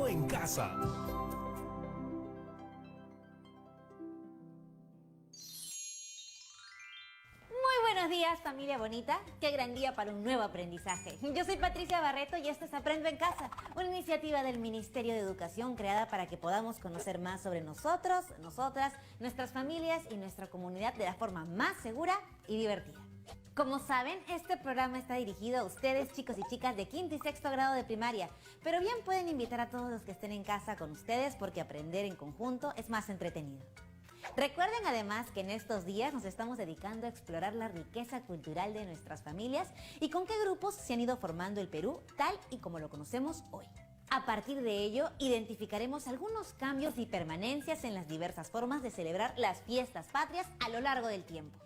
Aprendiendo en Casa. Buenos días, familia bonita. Qué gran día para un nuevo aprendizaje. Yo soy Patricia Barreto y esto es Aprendo en Casa, una iniciativa del Ministerio de Educación creada para que podamos conocer más sobre nosotros, nosotras, nuestras familias y nuestra comunidad de la forma más segura y divertida. Como saben, este programa está dirigido a ustedes, chicos y chicas de quinto y sexto grado de primaria, pero bien pueden invitar a todos los que estén en casa con ustedes porque aprender en conjunto es más entretenido. Recuerden además que en estos días nos estamos dedicando a explorar la riqueza cultural de nuestras familias y con qué grupos se han ido formando el Perú tal y como lo conocemos hoy. A partir de ello, identificaremos algunos cambios y permanencias en las diversas formas de celebrar las fiestas patrias a lo largo del tiempo.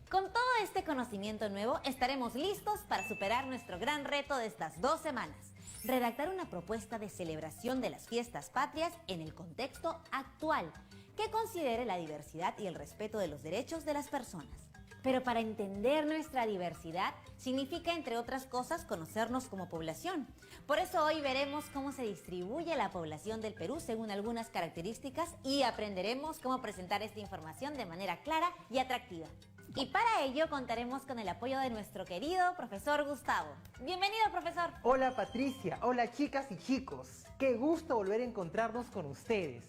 Con todo este conocimiento nuevo, estaremos listos para superar nuestro gran reto de estas 2 semanas: redactar una propuesta de celebración de las fiestas patrias en el contexto actual, que considere la diversidad y el respeto de los derechos de las personas. Pero para entender nuestra diversidad, significa, entre otras cosas, conocernos como población. Por eso hoy veremos cómo se distribuye la población del Perú según algunas características y aprenderemos cómo presentar esta información de manera clara y atractiva. Y para ello contaremos con el apoyo de nuestro querido profesor Gustavo. Bienvenido, profesor. Hola, Patricia. Hola, chicas y chicos. Qué gusto volver a encontrarnos con ustedes.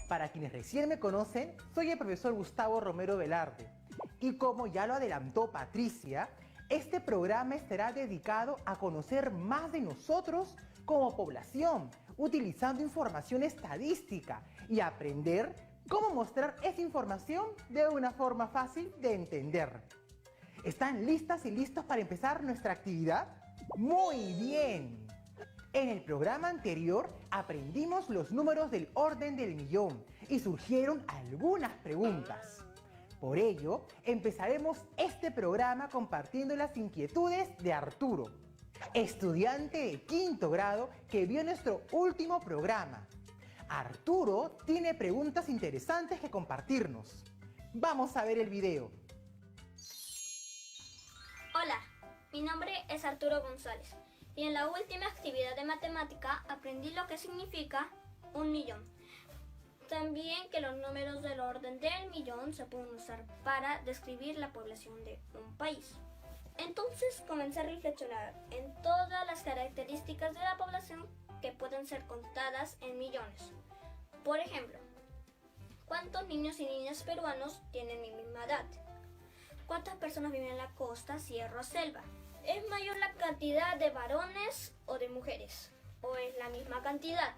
Para quienes recién me conocen, soy el profesor Gustavo Romero Velarde. Y como ya lo adelantó Patricia, este programa estará dedicado a conocer más de nosotros como población, utilizando información estadística y aprender cómo mostrar esa información de una forma fácil de entender. ¿Están listas y listos para empezar nuestra actividad? ¡Muy bien! En el programa anterior aprendimos los números del orden del millón y surgieron algunas preguntas. Por ello, empezaremos este programa compartiendo las inquietudes de Arturo, estudiante de quinto grado que vio nuestro último programa. Arturo tiene preguntas interesantes que compartirnos. Vamos a ver el video. Hola, mi nombre es Arturo González. Y en la última actividad de matemática aprendí lo que significa 1.000.000. También que los números del orden del millón se pueden usar para describir la población de un país. Entonces comencé a reflexionar en todas las características de la población que pueden ser contadas en millones. Por ejemplo, ¿cuántos niños y niñas peruanos tienen mi misma edad? ¿Cuántas personas viven en la costa, sierra o selva? ¿Es mayor la cantidad de varones o de mujeres? ¿O es la misma cantidad?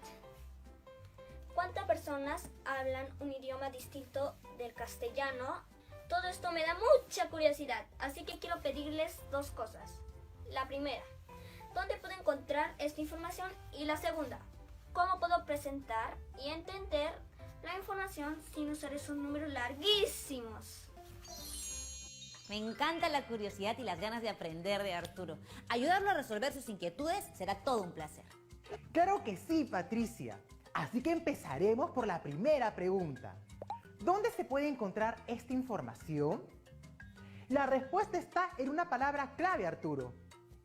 ¿Cuántas personas hablan un idioma distinto del castellano? Todo esto me da mucha curiosidad, así que quiero pedirles 2 cosas. La primera, ¿dónde puedo encontrar esta información? Y la segunda, ¿cómo puedo presentar y entender la información sin usar esos números larguísimos? Me encanta la curiosidad y las ganas de aprender de Arturo. Ayudarlo a resolver sus inquietudes será todo un placer. Claro que sí, Patricia. Así que empezaremos por la primera pregunta. ¿Dónde se puede encontrar esta información? La respuesta está en una palabra clave, Arturo.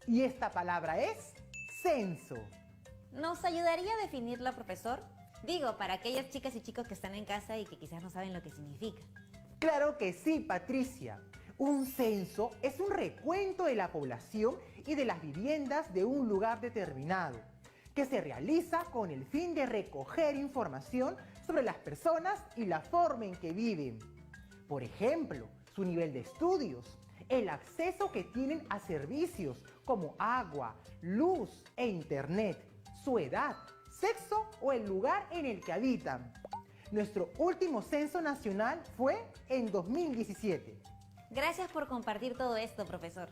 Y esta palabra es censo. ¿Nos ayudaría a definirlo, profesor? Digo, para aquellas chicas y chicos que están en casa y que quizás no saben lo que significa. Claro que sí, Patricia. Un censo es un recuento de la población y de las viviendas de un lugar determinado, que se realiza con el fin de recoger información sobre las personas y la forma en que viven. Por ejemplo, su nivel de estudios, el acceso que tienen a servicios como agua, luz e internet, su edad, sexo o el lugar en el que habitan. Nuestro último censo nacional fue en 2017. Gracias por compartir todo esto, profesor.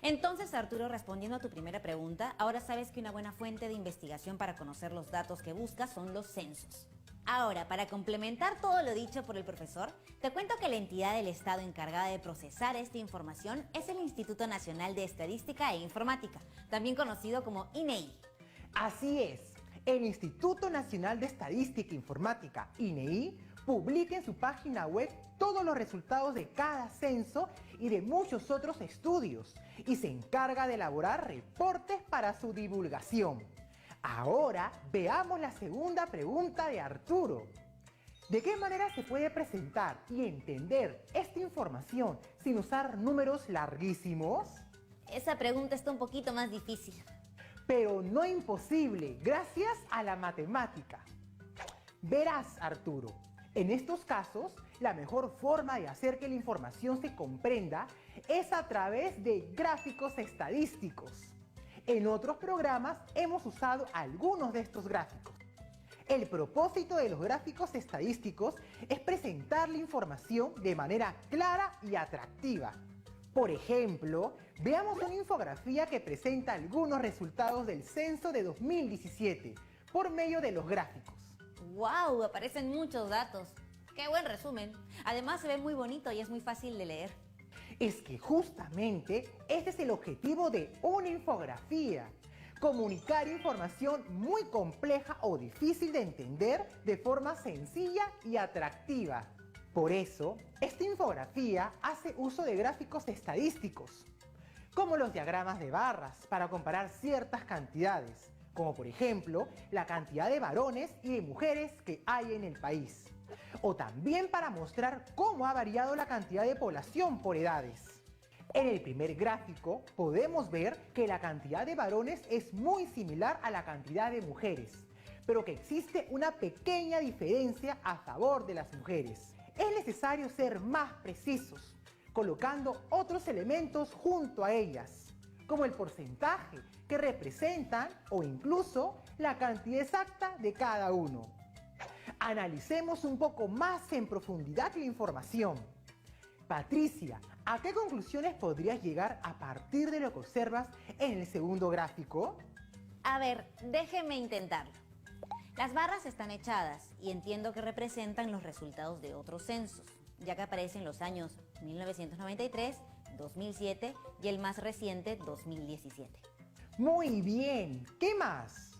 Entonces, Arturo, respondiendo a tu primera pregunta, ahora sabes que una buena fuente de investigación para conocer los datos que buscas son los censos. Ahora, para complementar todo lo dicho por el profesor, te cuento que la entidad del Estado encargada de procesar esta información es el Instituto Nacional de Estadística e Informática, también conocido como INEI. Así es, el Instituto Nacional de Estadística e Informática, INEI, publica en su página web todos los resultados de cada censo y de muchos otros estudios y se encarga de elaborar reportes para su divulgación. Ahora veamos la segunda pregunta de Arturo. ¿De qué manera se puede presentar y entender esta información sin usar números larguísimos? Esa pregunta está un poquito más difícil. Pero no imposible, gracias a la matemática. Verás, Arturo, en estos casos, la mejor forma de hacer que la información se comprenda es a través de gráficos estadísticos. En otros programas hemos usado algunos de estos gráficos. El propósito de los gráficos estadísticos es presentar la información de manera clara y atractiva. Por ejemplo, veamos una infografía que presenta algunos resultados del censo de 2017 por medio de los gráficos. ¡Wow! Aparecen muchos datos. ¡Qué buen resumen! Además se ve muy bonito y es muy fácil de leer. Es que justamente ese es el objetivo de una infografía. Comunicar información muy compleja o difícil de entender de forma sencilla y atractiva. Por eso, esta infografía hace uso de gráficos estadísticos, como los diagramas de barras para comparar ciertas cantidades, como por ejemplo la cantidad de varones y de mujeres que hay en el país, o también para mostrar cómo ha variado la cantidad de población por edades. En el primer gráfico podemos ver que la cantidad de varones es muy similar a la cantidad de mujeres, pero que existe una pequeña diferencia a favor de las mujeres. Es necesario ser más precisos, colocando otros elementos junto a ellas, como el porcentaje que representan o incluso la cantidad exacta de cada uno. Analicemos un poco más en profundidad la información. Patricia, ¿a qué conclusiones podrías llegar a partir de lo que observas en el segundo gráfico? A ver, déjeme intentarlo. Las barras están echadas y entiendo que representan los resultados de otros censos, ya que aparecen los años 1993, 2007 y el más reciente 2017. Muy bien, ¿qué más?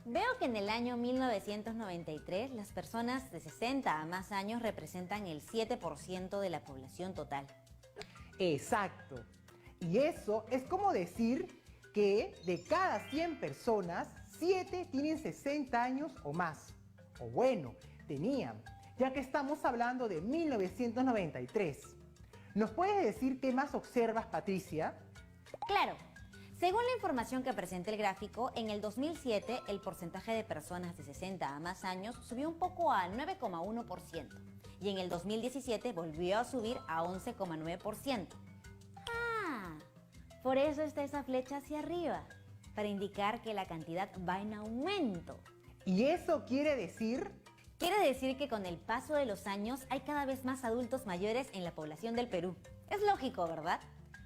Veo que en el año 1993 las personas de 60 a más años representan el 7% de la población total. Exacto. Y eso es como decir que de cada 100 personas, 7 tienen 60 años o más. O bueno, tenían, ya que estamos hablando de 1993. ¿Nos puedes decir qué más observas, Patricia? Claro. Según la información que presenta el gráfico, en el 2007 el porcentaje de personas de 60 a más años subió un poco a 9,1% y en el 2017 volvió a subir a 11,9%. Por eso está esa flecha hacia arriba, para indicar que la cantidad va en aumento. ¿Y eso quiere decir? Quiere decir que con el paso de los años hay cada vez más adultos mayores en la población del Perú. Es lógico, ¿verdad?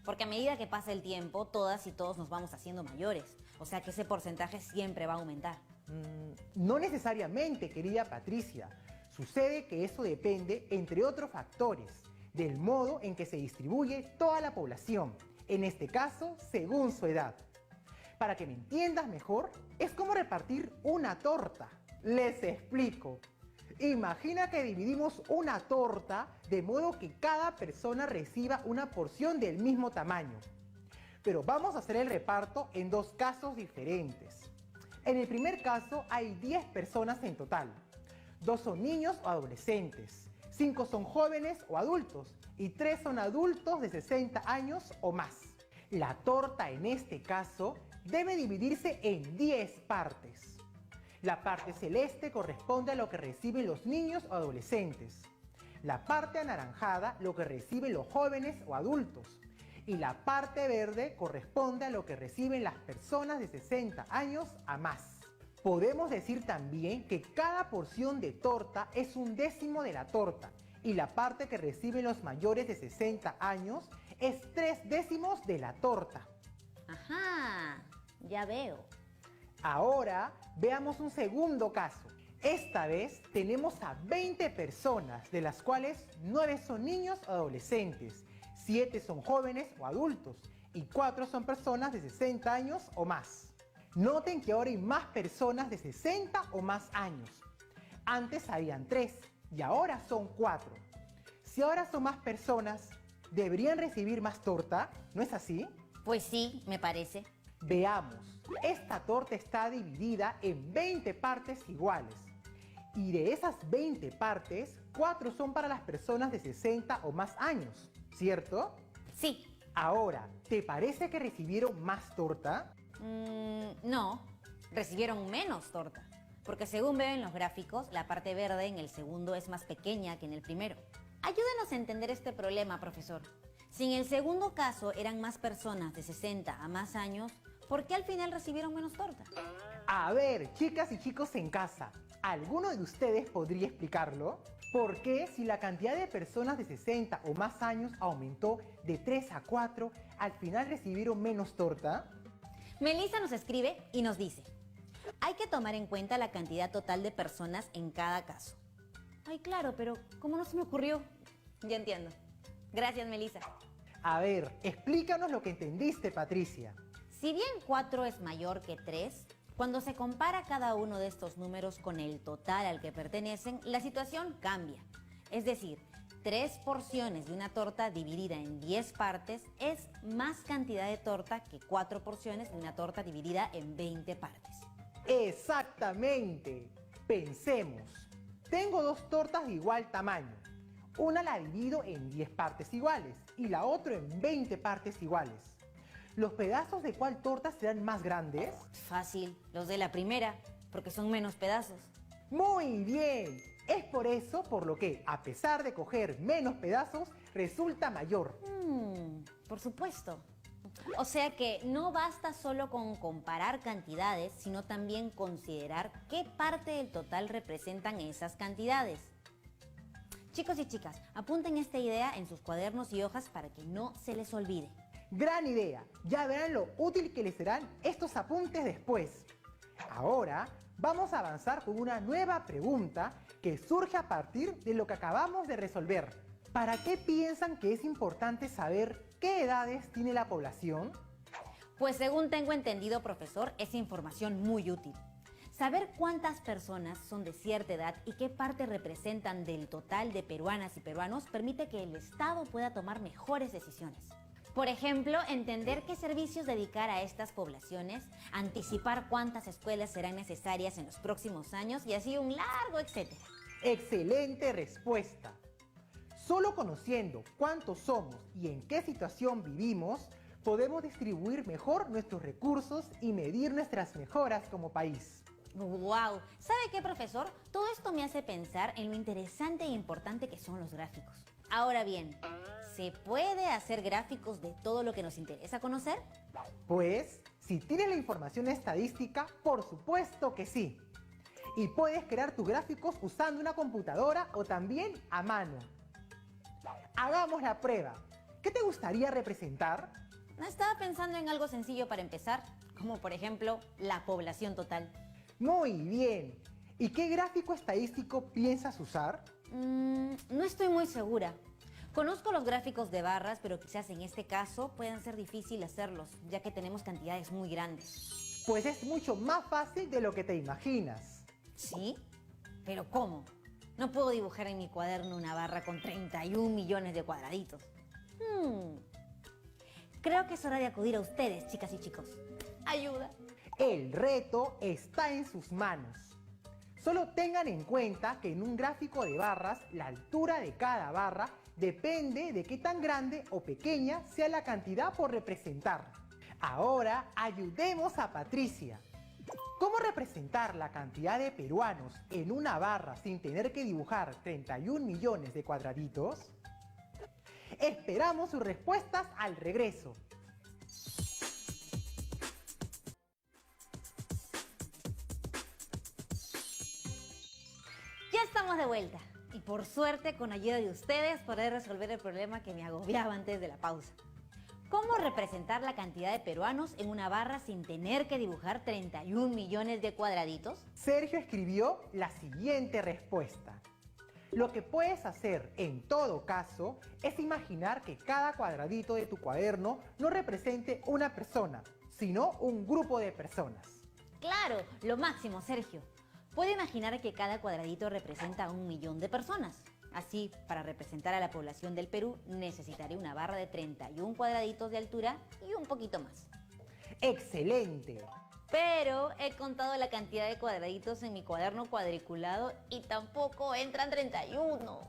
Porque a medida que pasa el tiempo, todas y todos nos vamos haciendo mayores. O sea que ese porcentaje siempre va a aumentar. No necesariamente, querida Patricia. Sucede que eso depende, entre otros factores, del modo en que se distribuye toda la población. En este caso, según su edad. Para que me entiendas mejor, es como repartir una torta. Les explico. Imagina que dividimos una torta de modo que cada persona reciba una porción del mismo tamaño. Pero vamos a hacer el reparto en dos casos diferentes. En el primer caso hay 10 personas en total. 2 son niños o adolescentes, 5 son jóvenes o adultos y 3 son adultos de 60 años o más. La torta en este caso debe dividirse en 10 partes. La parte celeste corresponde a lo que reciben los niños o adolescentes. La parte anaranjada lo que reciben los jóvenes o adultos. Y la parte verde corresponde a lo que reciben las personas de 60 años a más. Podemos decir también que cada porción de torta es un décimo de la torta y la parte que reciben los mayores de 60 años es 3 décimos de la torta. Ajá, ya veo. Ahora veamos un segundo caso. Esta vez tenemos a 20 personas, de las cuales 9 son niños o adolescentes, 7 son jóvenes o adultos y 4 son personas de 60 años o más. Noten que ahora hay más personas de 60 o más años. Antes habían 3 y ahora son 4. Si ahora son más personas, ¿deberían recibir más torta? ¿No es así? Pues sí, me parece. Veamos. Esta torta está dividida en 20 partes iguales. Y de esas 20 partes, 4 son para las personas de 60 o más años, ¿cierto? Sí. Ahora, ¿te parece que recibieron más torta? No, recibieron menos torta. Porque según veo en los gráficos, la parte verde en el segundo es más pequeña que en el primero. Ayúdenos a entender este problema, profesor. Si en el segundo caso eran más personas de 60 a más años, ¿por qué al final recibieron menos torta? A ver, chicas y chicos en casa, ¿alguno de ustedes podría explicarlo? ¿Por qué si la cantidad de personas de 60 o más años aumentó de 3 a 4, al final recibieron menos torta? Melissa nos escribe y nos dice: hay que tomar en cuenta la cantidad total de personas en cada caso. Ay, claro, pero ¿cómo no se me ocurrió? Ya entiendo. Gracias, Melissa. A ver, explícanos lo que entendiste, Patricia. Si bien 4 es mayor que 3, cuando se compara cada uno de estos números con el total al que pertenecen, la situación cambia. Es decir, 3 porciones de una torta dividida en 10 partes es más cantidad de torta que 4 porciones de una torta dividida en 20 partes. Exactamente. Pensemos. Tengo 2 tortas de igual tamaño. Una la divido en 10 partes iguales y la otra en 20 partes iguales. ¿Los pedazos de cuál torta serán más grandes? Fácil, los de la primera, porque son menos pedazos. Muy bien. Es por eso por lo que, a pesar de coger menos pedazos, resulta mayor. Por supuesto. O sea que no basta solo con comparar cantidades, sino también considerar qué parte del total representan esas cantidades. Chicos y chicas, apunten esta idea en sus cuadernos y hojas para que no se les olvide. Gran idea. Ya verán lo útil que les serán estos apuntes después. Ahora vamos a avanzar con una nueva pregunta que surge a partir de lo que acabamos de resolver. ¿Para qué piensan que es importante saber qué edades tiene la población? Pues según tengo entendido, profesor, es información muy útil. Saber cuántas personas son de cierta edad y qué parte representan del total de peruanas y peruanos permite que el Estado pueda tomar mejores decisiones. Por ejemplo, entender qué servicios dedicar a estas poblaciones, anticipar cuántas escuelas serán necesarias en los próximos años y así un largo etcétera. Excelente respuesta. Solo conociendo cuántos somos y en qué situación vivimos, podemos distribuir mejor nuestros recursos y medir nuestras mejoras como país. ¡Wow! ¿Sabe qué, profesor? Todo esto me hace pensar en lo interesante e importante que son los gráficos. Ahora bien, ¿se puede hacer gráficos de todo lo que nos interesa conocer? Pues, si tienes la información estadística, por supuesto que sí. Y puedes crear tus gráficos usando una computadora o también a mano. Hagamos la prueba. ¿Qué te gustaría representar? Estaba pensando en algo sencillo para empezar, como por ejemplo la población total. Muy bien. ¿Y qué gráfico estadístico piensas usar? No estoy muy segura. Conozco los gráficos de barras, pero quizás en este caso puedan ser difícil hacerlos, ya que tenemos cantidades muy grandes. Pues es mucho más fácil de lo que te imaginas. ¿Sí? ¿Pero cómo? No puedo dibujar en mi cuaderno una barra con 31 millones de cuadraditos. Creo que es hora de acudir a ustedes, chicas y chicos. ¡Ayuda! El reto está en sus manos. Solo tengan en cuenta que en un gráfico de barras, la altura de cada barra depende de qué tan grande o pequeña sea la cantidad por representar. Ahora ayudemos a Patricia. ¿Cómo representar la cantidad de peruanos en una barra sin tener que dibujar 31 millones de cuadraditos? Esperamos sus respuestas al regreso. Ya estamos de vuelta. Y por suerte, con ayuda de ustedes, podré resolver el problema que me agobiaba antes de la pausa. ¿Cómo representar la cantidad de peruanos en una barra sin tener que dibujar 31 millones de cuadraditos? Sergio escribió la siguiente respuesta. Lo que puedes hacer en todo caso es imaginar que cada cuadradito de tu cuaderno no represente una persona, sino un grupo de personas. Claro, lo máximo, Sergio. Puedo imaginar que cada cuadradito representa 1 millón de personas. Así, para representar a la población del Perú, necesitaré una barra de 31 cuadraditos de altura y un poquito más. ¡Excelente! Pero he contado la cantidad de cuadraditos en mi cuaderno cuadriculado y tampoco entran 31.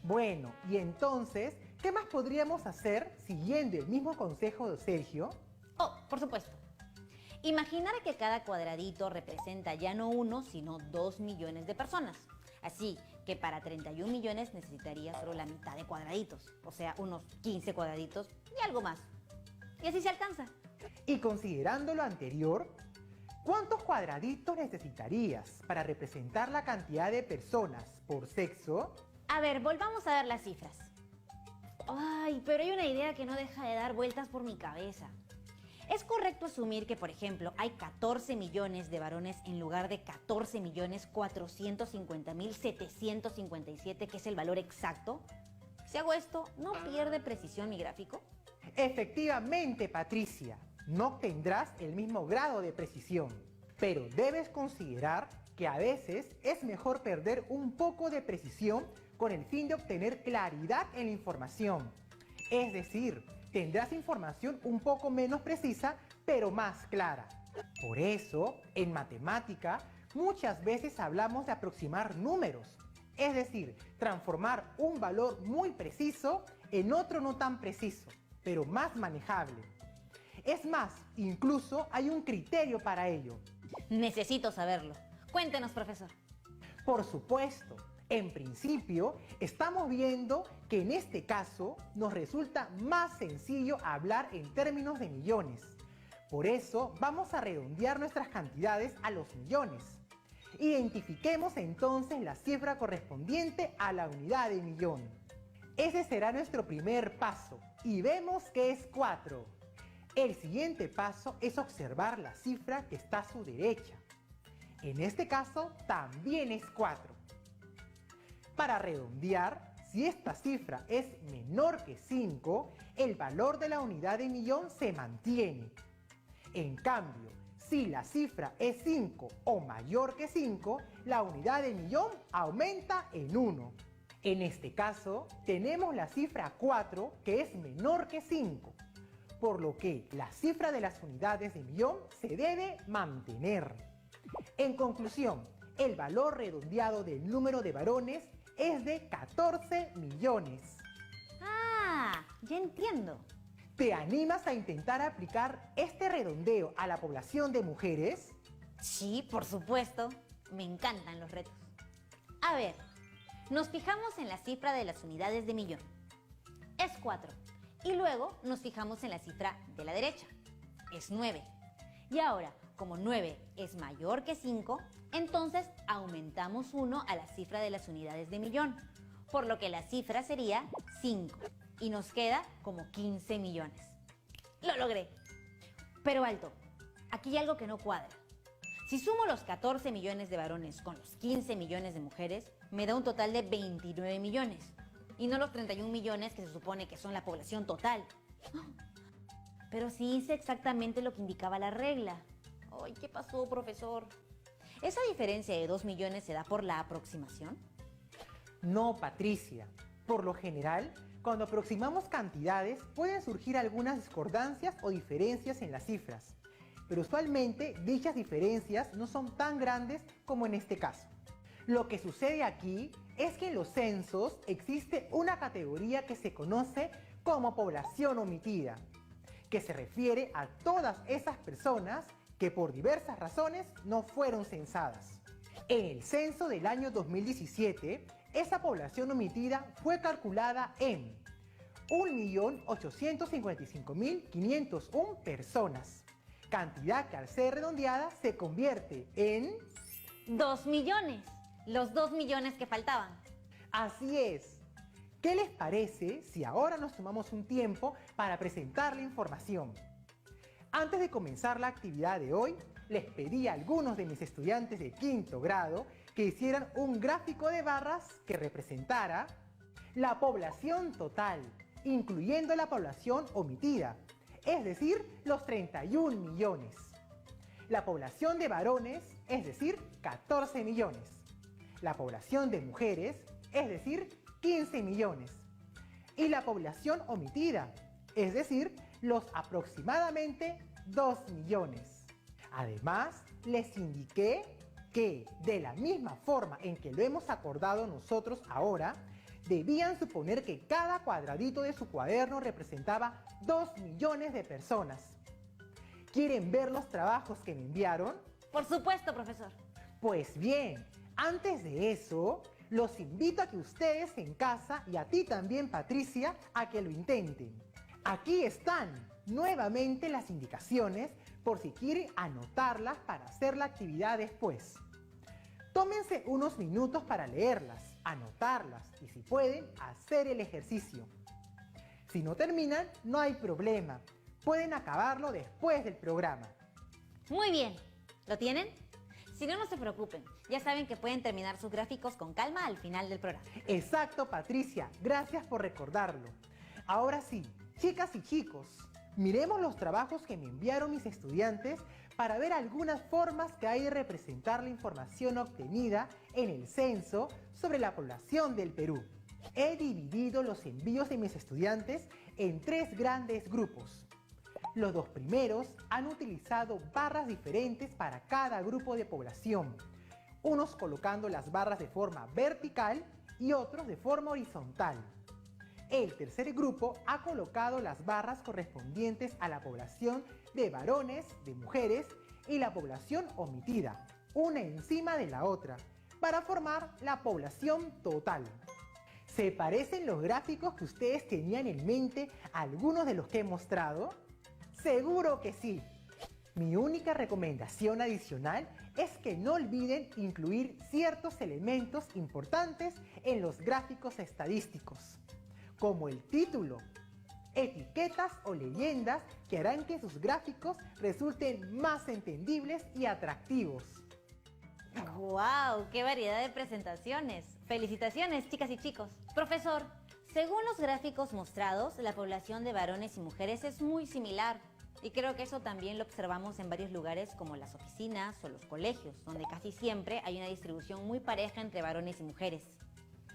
Bueno, y entonces, ¿qué más podríamos hacer siguiendo el mismo consejo de Sergio? Oh, por supuesto. Imaginar que cada cuadradito representa ya no 1, sino 2 millones de personas. Así que para 31 millones necesitaría solo la mitad de cuadraditos, o sea, unos 15 cuadraditos y algo más. Y así se alcanza. Y considerando lo anterior, ¿cuántos cuadraditos necesitarías para representar la cantidad de personas por sexo? A ver, volvamos a ver las cifras. Ay, pero hay una idea que no deja de dar vueltas por mi cabeza. ¿Es correcto asumir que, por ejemplo, hay 14 millones de varones en lugar de 14.450.757, que es el valor exacto? Si hago esto, ¿no pierde precisión mi gráfico? Efectivamente, Patricia, no obtendrás el mismo grado de precisión, pero debes considerar que a veces es mejor perder un poco de precisión con el fin de obtener claridad en la información. Es decir, tendrás información un poco menos precisa, pero más clara. Por eso, en matemática, muchas veces hablamos de aproximar números, es decir, transformar un valor muy preciso en otro no tan preciso, pero más manejable. Es más, incluso hay un criterio para ello. Necesito saberlo. Cuéntenos, profesor. Por supuesto, en principio, estamos viendo que en este caso nos resulta más sencillo hablar en términos de millones. Por eso vamos a redondear nuestras cantidades a los millones. Identifiquemos entonces la cifra correspondiente a la unidad de millón. Ese será nuestro primer paso y vemos que es 4. El siguiente paso es observar la cifra que está a su derecha. En este caso también es 4. Para redondear, si esta cifra es menor que 5, el valor de la unidad de millón se mantiene. En cambio, si la cifra es 5 o mayor que 5, la unidad de millón aumenta en 1. En este caso, tenemos la cifra 4 que es menor que 5, por lo que la cifra de las unidades de millón se debe mantener. En conclusión, el valor redondeado del número de varones es de 14 millones. Ah, ya entiendo. ¿Te animas a intentar aplicar este redondeo a la población de mujeres? Sí, por supuesto. Me encantan los retos. A ver, nos fijamos en la cifra de las unidades de millón. Es 4. Y luego nos fijamos en la cifra de la derecha. Es 9. Y ahora, como 9 es mayor que 5, entonces aumentamos 1 a la cifra de las unidades de millón, por lo que la cifra sería 5 y nos queda como 15 millones. ¡Lo logré! Pero alto, aquí hay algo que no cuadra. Si sumo los 14 millones de varones con los 15 millones de mujeres, me da un total de 29 millones, y no los 31 millones que se supone que son la población total. Pero sí hice exactamente lo que indicaba la regla. ¡Ay, qué pasó, profesor! ¿Esa diferencia de 2 millones se da por la aproximación? No, Patricia. Por lo general, cuando aproximamos cantidades, pueden surgir algunas discordancias o diferencias en las cifras, pero usualmente dichas diferencias no son tan grandes como en este caso. Lo que sucede aquí es que en los censos existe una categoría que se conoce como población omitida, que se refiere a todas esas personas que por diversas razones no fueron censadas. En el censo del año 2017, esa población omitida fue calculada en 1.855.501 personas, cantidad que al ser redondeada se convierte en 2 millones, los 2 millones que faltaban. Así es. ¿Qué les parece si ahora nos tomamos un tiempo para presentar la información? Antes de comenzar la actividad de hoy, les pedí a algunos de mis estudiantes de quinto grado que hicieran un gráfico de barras que representara la población total, incluyendo la población omitida, es decir, los 31 millones. La población de varones, es decir, 14 millones. La población de mujeres, es decir, 15 millones. Y la población omitida, es decir, los aproximadamente 2 millones. Además, les indiqué que, de la misma forma en que lo hemos acordado nosotros ahora, debían suponer que cada cuadradito de su cuaderno representaba 2 millones de personas. ¿Quieren ver los trabajos que me enviaron? Por supuesto, profesor. Pues bien, antes de eso, los invito a que ustedes en casa, y a ti también, Patricia, a que lo intenten. Aquí están nuevamente las indicaciones por si quieren anotarlas para hacer la actividad después. Tómense unos minutos para leerlas, anotarlas y, si pueden, hacer el ejercicio. Si no terminan, no hay problema. Pueden acabarlo después del programa. Muy bien. ¿Lo tienen? Si no, no se preocupen. Ya saben que pueden terminar sus gráficos con calma al final del programa. Exacto, Patricia. Gracias por recordarlo. Ahora sí, chicas y chicos, miremos los trabajos que me enviaron mis estudiantes para ver algunas formas que hay de representar la información obtenida en el censo sobre la población del Perú. He dividido los envíos de mis estudiantes en 3 grandes grupos. Los 2 primeros han utilizado barras diferentes para cada grupo de población, unos colocando las barras de forma vertical y otros de forma horizontal. El tercer grupo ha colocado las barras correspondientes a la población de varones, de mujeres y la población omitida, una encima de la otra, para formar la población total. ¿Se parecen los gráficos que ustedes tenían en mente a algunos de los que he mostrado? ¡Seguro que sí! Mi única recomendación adicional es que no olviden incluir ciertos elementos importantes en los gráficos estadísticos, como el título, etiquetas o leyendas que harán que sus gráficos resulten más entendibles y atractivos. ¡Guau! ¡Qué variedad de presentaciones! Felicitaciones, chicas y chicos. Profesor, según los gráficos mostrados, la población de varones y mujeres es muy similar. Y creo que eso también lo observamos en varios lugares como las oficinas o los colegios, donde casi siempre hay una distribución muy pareja entre varones y mujeres.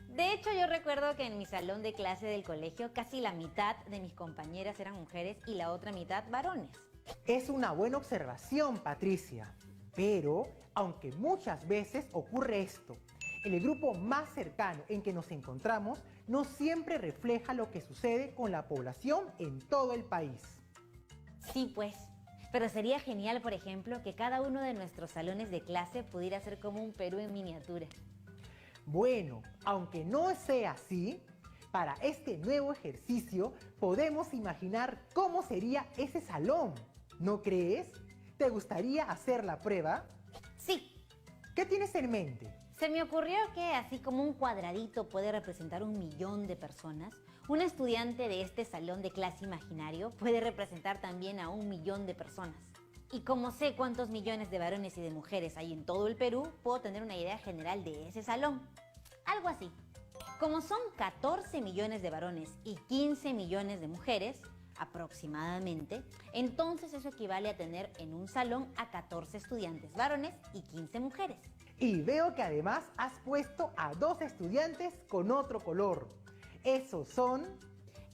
De hecho, yo recuerdo que en mi salón de clase del colegio casi la mitad de mis compañeras eran mujeres y la otra mitad varones. Es una buena observación, Patricia. Pero, aunque muchas veces ocurre esto, el grupo más cercano en que nos encontramos no siempre refleja lo que sucede con la población en todo el país. Sí, pues. Pero sería genial, por ejemplo, que cada uno de nuestros salones de clase pudiera ser como un Perú en miniatura. Bueno, aunque no sea así, para este nuevo ejercicio podemos imaginar cómo sería ese salón, ¿no crees? ¿Te gustaría hacer la prueba? Sí. ¿Qué tienes en mente? Se me ocurrió que así como un cuadradito puede representar 1 millón de personas, un estudiante de este salón de clase imaginario puede representar también a 1 millón de personas. Y como sé cuántos millones de varones y de mujeres hay en todo el Perú, puedo tener una idea general de ese salón. Algo así. Como son 14 millones de varones y 15 millones de mujeres, aproximadamente, entonces eso equivale a tener en un salón a 14 estudiantes varones y 15 mujeres. Y veo que además has puesto a 2 estudiantes con otro color. Esos son...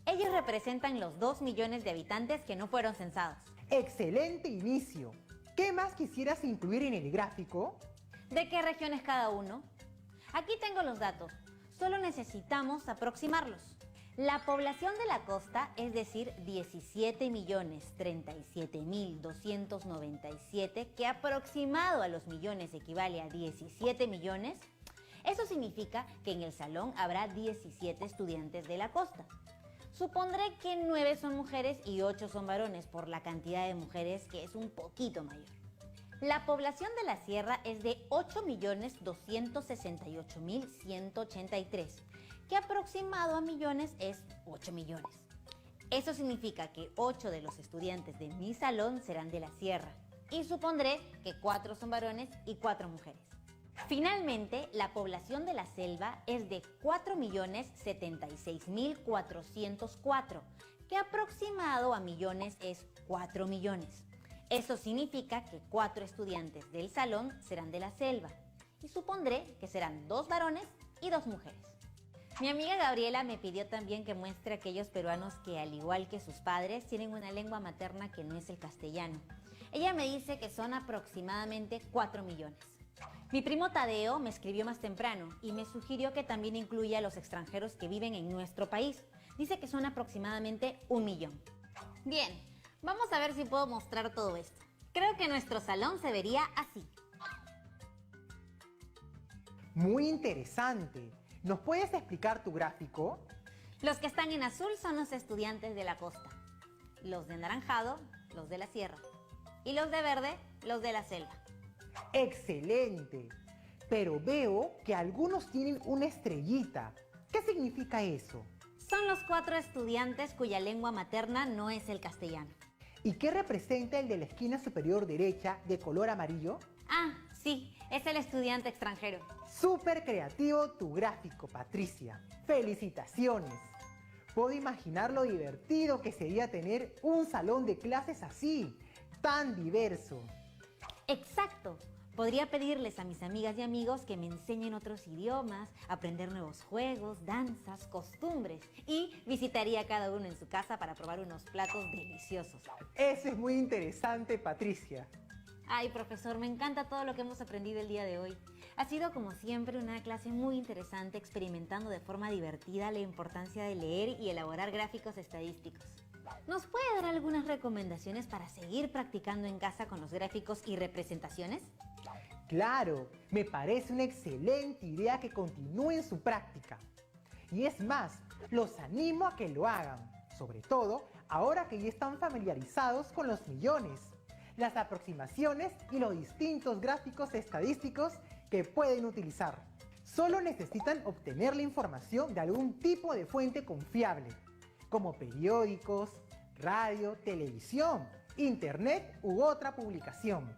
Ellos representan los 2 millones de habitantes que no fueron censados. ¡Excelente inicio! ¿Qué más quisieras incluir en el gráfico? ¿De qué región es cada uno? Aquí tengo los datos. Solo necesitamos aproximarlos. La población de la costa, es decir, 17.037.297, que aproximado a los millones equivale a 17 millones, eso significa que en el salón habrá 17 estudiantes de la costa. Supondré que 9 son mujeres y 8 son varones, por la cantidad de mujeres que es un poquito mayor. La población de la sierra es de 8.268.183, que aproximado a millones es 8 millones. Eso significa que 8 de los estudiantes de mi salón serán de la sierra, y supondré que 4 son varones y 4 mujeres. Finalmente, la población de la selva es de 4.076.404, que aproximado a millones es 4 millones. Eso significa que 4 estudiantes del salón serán de la selva, y supondré que serán 2 varones y 2 mujeres. Mi amiga Gabriela me pidió también que muestre a aquellos peruanos que, al igual que sus padres, tienen una lengua materna que no es el castellano. Ella me dice que son aproximadamente 4 millones. Mi primo Tadeo me escribió más temprano y me sugirió que también incluya a los extranjeros que viven en nuestro país. Dice que son aproximadamente 1 millón. Bien, vamos a ver si puedo mostrar todo esto. Creo que nuestro salón se vería así. Muy interesante. ¿Nos puedes explicar tu gráfico? Los que están en azul son los estudiantes de la costa. Los de anaranjado, los de la sierra. Y los de verde, los de la selva. ¡Excelente! Pero veo que algunos tienen una estrellita. ¿Qué significa eso? Son los 4 estudiantes cuya lengua materna no es el castellano. ¿Y qué representa el de la esquina superior derecha de color amarillo? Ah, sí, es el estudiante extranjero. ¡Súper creativo tu gráfico, Patricia! ¡Felicitaciones! Puedo imaginar lo divertido que sería tener un salón de clases así, tan diverso. Exacto. Podría pedirles a mis amigas y amigos que me enseñen otros idiomas, aprender nuevos juegos, danzas, costumbres y visitaría a cada uno en su casa para probar unos platos deliciosos. Eso es muy interesante, Patricia. Ay, profesor, me encanta todo lo que hemos aprendido el día de hoy. Ha sido, como siempre, una clase muy interesante experimentando de forma divertida la importancia de leer y elaborar gráficos estadísticos. ¿Nos puede dar algunas recomendaciones para seguir practicando en casa con los gráficos y representaciones? Claro, me parece una excelente idea que continúen su práctica. Y es más, los animo a que lo hagan, sobre todo ahora que ya están familiarizados con los millones, las aproximaciones y los distintos gráficos estadísticos que pueden utilizar. Solo necesitan obtener la información de algún tipo de fuente confiable, como periódicos, radio, televisión, internet u otra publicación.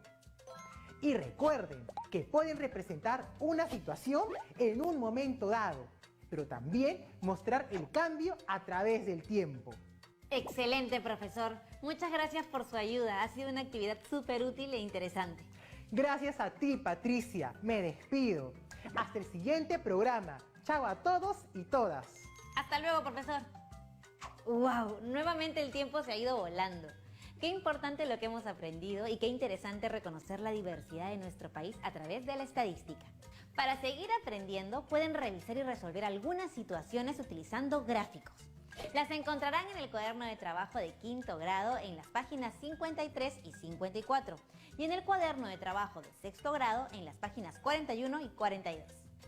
Y recuerden que pueden representar una situación en un momento dado, pero también mostrar el cambio a través del tiempo. Excelente, profesor. Muchas gracias por su ayuda. Ha sido una actividad súper útil e interesante. Gracias a ti, Patricia. Me despido. Hasta el siguiente programa. Chao a todos y todas. Hasta luego, profesor. ¡Wow! Nuevamente el tiempo se ha ido volando. Qué importante lo que hemos aprendido y qué interesante reconocer la diversidad de nuestro país a través de la estadística. Para seguir aprendiendo, pueden revisar y resolver algunas situaciones utilizando gráficos. Las encontrarán en el cuaderno de trabajo de 5º grado en las páginas 53 y 54 y en el cuaderno de trabajo de 6º grado en las páginas 41 y 42.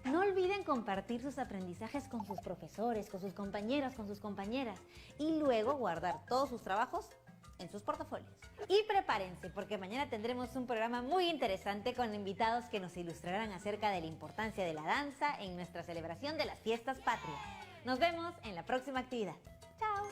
No olviden compartir sus aprendizajes con sus profesores, con sus compañeros, con sus compañeras y luego guardar todos sus trabajos en sus portafolios. Y prepárense porque mañana tendremos un programa muy interesante con invitados que nos ilustrarán acerca de la importancia de la danza en nuestra celebración de las fiestas patrias. Nos vemos en la próxima actividad. ¡Chao!